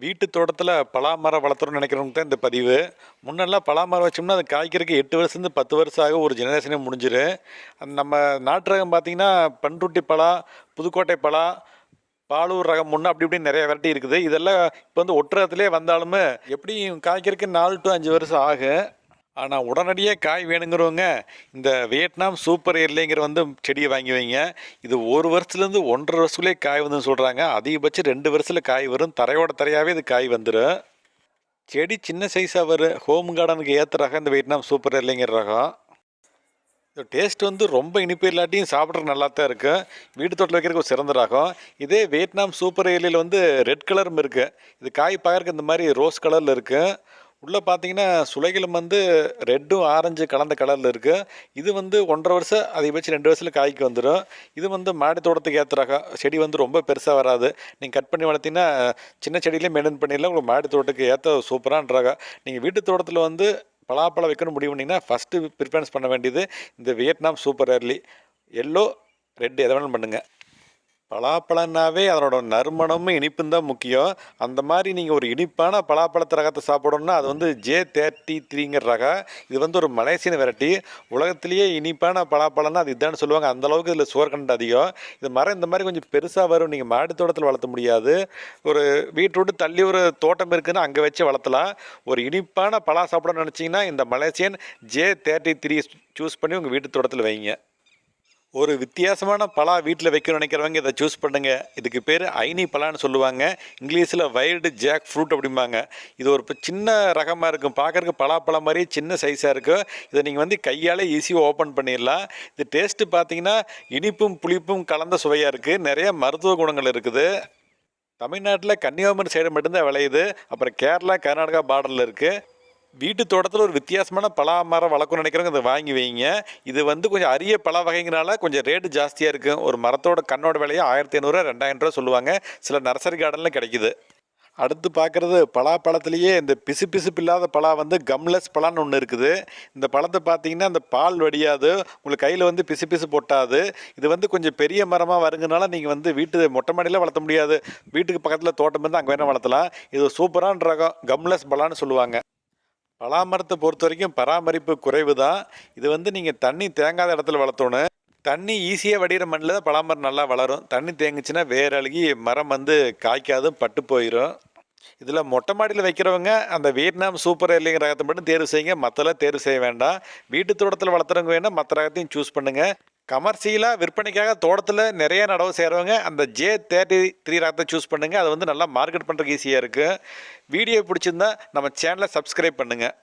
வீட்டு தோட்டத்தில் பலாமரம் வளர்த்துறோம்னு நினைக்கிறவங்க தான் இந்த பதிவு. முன்னெல்லாம் பலாமரம் வச்சோம்னா அது காய்க்கிறதுக்கு 8 வருஷத்துலேருந்து 10 வருஷம் ஆக ஒரு ஜெனரேஷனே முடிஞ்சிடும். நம்ம நாட்டு ரகம் பார்த்திங்கன்னா பண்ருட்டி பலா, புதுக்கோட்டை பலா, பாலூர் ரகம் முன்னே அப்படி இப்படி நிறைய வெரைட்டி இருக்குது. இதெல்லாம் இப்போ வந்து ஒட்டுறதுலேயே வந்தாலுமே எப்படியும் காய்க்கிறதுக்கு 4 to 5 வருஷம் ஆகும். ஆனால் உடனடியாக காய் வேணுங்கிறவங்க இந்த வியட்நாம் சூப்பர் ஏர்லிங்கிற வந்து செடியை வாங்கி வைங்க. இது 1 வருஷத்துலேருந்து 1.5 வருஷத்துலேயே காய் வந்துன்னு சொல்கிறாங்க. அதிகபட்சம் 2 வருஷத்தில் காய் வரும். தரையோட தரையாகவே இது காய் வந்துடும். செடி சின்ன சைஸாக வரும். ஹோம் கார்டனுக்கு ஏற்ற ரகம் இந்த வியட்நாம் சூப்பர் ஏர்லிங்கிற ரகம். இந்த டேஸ்ட் வந்து ரொம்ப இனிப்பு இல்லாட்டியும் சாப்பிட்றது நல்லா தான் இருக்கும். வீட்டு தோட்டத்தில் வைக்கிறதுக்கு ஒரு சிறந்த ரகம். இதே வியட்நாம் சூப்பர் ஏர்லியில் வந்து ரெட் கலரும் இருக்குது. இது காய் பார்க்குறக்கு இந்த மாதிரி ரோஸ் கலரில் இருக்குது. உள்ளே பார்த்தீங்கன்னா சுளைகளும் வந்து ரெட்டும் ஆரஞ்சு கலந்த கலரில் இருக்குது. இது வந்து 1.5 வருஷம் அதிகபட்சம் 2 வருஷத்தில் காய்க்கு வந்துடும். இது வந்து மாடி தோட்டத்துக்கு ஏற்ற ரகம். செடி வந்து ரொம்ப பெருசாக வராது. நீங்கள் கட் பண்ணி வளர்த்தீங்கன்னா சின்ன செடியிலே மெயின்டைன் பண்ணிடலாம். உங்களுக்கு மாடி தோட்டத்துக்கு ஏற்ற சூப்பரான ரகம். நீங்கள் வீட்டு தோட்டத்தில் வந்து பலாப்பழம் வைக்கணும் முடிவு பண்ணிங்கன்னா ஃபஸ்ட்டு ப்ரிஃபரன்ஸ் பண்ண வேண்டியது இந்த Vietnam super early. Yellow red எதை வேணாலும் பண்ணுங்கள். பலாப்பழம்னாவே அதனோட நறுமணமும் இனிப்பும் தான் முக்கியம். அந்த மாதிரி நீங்கள் ஒரு இனிப்பான பலாப்பழத்து ரகத்தை சாப்பிடணுன்னா அது வந்து J33ங்கிற ரகம். இது வந்து ஒரு மலேசியன் வெரைட்டி. உலகத்திலேயே இனிப்பான பலாப்பழம்னா அது இதான்னு சொல்லுவாங்க. அந்தளவுக்கு இதில் சுகர் கண்டென்ட் அதிகம். இது மரம் இந்த மாதிரி கொஞ்சம் பெருசாக வரும். நீங்கள் மாடி தோட்டத்தில் வளர்த்த முடியாது. ஒரு வீட்டை விட்டு தள்ளி ஒரு தோட்டம் இருக்குதுன்னு அங்கே வச்சு வளர்த்தலாம். ஒரு இனிப்பான பலா சாப்பிடணும்னு நினச்சிங்கன்னா இந்த மலேசியன் J33 சூஸ் பண்ணி உங்கள் வீட்டு தோட்டத்தில் வைங்க. ஒரு வித்தியாசமான பலா வீட்டில் வைக்கணும்னு நினைக்கிறவங்க இதை சூஸ் பண்ணுங்கள். இதுக்கு பேர் ஐனி பலான்னு சொல்லுவாங்க. இங்கிலீஷில் வைல்டு ஜாக் ஃப்ரூட் அப்படிம்பாங்க. இது ஒரு சின்ன ரகமாக இருக்கும். பார்க்குறதுக்கு பலாப்பழம் மாதிரி சின்ன சைஸாக இருக்கும். இதை நீங்கள் வந்து கையால் ஈஸியாக ஓப்பன் பண்ணிடலாம். இது டேஸ்ட்டு பார்த்தீங்கன்னா இனிப்பும் புளிப்பும் கலந்த சுவையாக இருக்குது. நிறைய மருத்துவ குணங்கள் இருக்குது. தமிழ்நாட்டில் கன்னியாகுமரி சைடு மட்டும்தான் விளையுது. அப்புறம் கேரளா கர்நாடகா பார்டரில் இருக்குது. வீட்டு தோட்டத்தில் ஒரு வித்தியாசமான பலா மரம் வளர்க்கணும்னு நினைக்கிறவங்க இதை வாங்கி வைங்க. இது வந்து கொஞ்சம் அரிய பல வகைங்கனால கொஞ்சம் ரேட்டு ஜாஸ்தியாக இருக்கும். ஒரு மரத்தோட கண்ணோட விலையை 1500 2000 ரூபா சொல்லுவாங்க. சில நர்சரி கார்டனில் கிடைக்குது. அடுத்து பார்க்குறது பலாப்பழத்துலேயே இந்த பிசு பிசுப்பு இல்லாத பலா வந்து கம்லெஸ் பலான்னு ஒன்று இருக்குது. இந்த பழத்தை பார்த்தீங்கன்னா அந்த பால் வடியாது. உங்களுக்கு கையில் வந்து பிசு பிசு பொட்டாது. இது வந்து கொஞ்சம் பெரிய மரமாக வருங்கனால நீங்கள் வந்து வீட்டு மொட்டை மாடியில் வளர்த்த முடியாது. வீட்டுக்கு பக்கத்தில் தோட்டம் இருந்தால் அங்கே வேணால் வளர்த்தலாம். இது சூப்பரான ரகம். கம்லெஸ் பலான்னு சொல்லுவாங்க. பலாமரத்தை பொறுத்த வரைக்கும் பராமரிப்பு குறைவு தான். இது வந்து நீங்கள் தண்ணி தேங்காத இடத்துல வளர்த்தணும். தண்ணி ஈஸியாக வடிகிற மண்ணில் தான் பலாமரம் நல்லா வளரும். தண்ணி தேங்குச்சுன்னா வேர் அழுகி மரம் வந்து காய்க்காதும் பட்டு போயிடும். இதில் மொட்டை மாடியில் வைக்கிறவங்க அந்த வியட்நாம் சூப்பர் ஏர்லிங் ரகத்தை மட்டும் தேர்வு செய்யுங்க. மற்றெல்லாம் தேர்வு செய்ய வேண்டாம். வீட்டு தோட்டத்தில் வளர்த்துறவங்க வேணால் மற்ற ரகத்தையும் சூஸ் பண்ணுங்கள். கமர்ஷியலாக விற்பனைக்காக தோட்டத்தில் நிறைய நடவு செய்கிறவங்க அந்த J33 ரகத்தை சூஸ் பண்ணுங்கள். அது வந்து நல்லா மார்க்கெட் பண்ணுறதுக்கு ஈஸியாக இருக்குது. வீடியோ பிடிச்சிருந்தா நம்ம சேனலை சப்ஸ்கிரைப் பண்ணுங்கள்.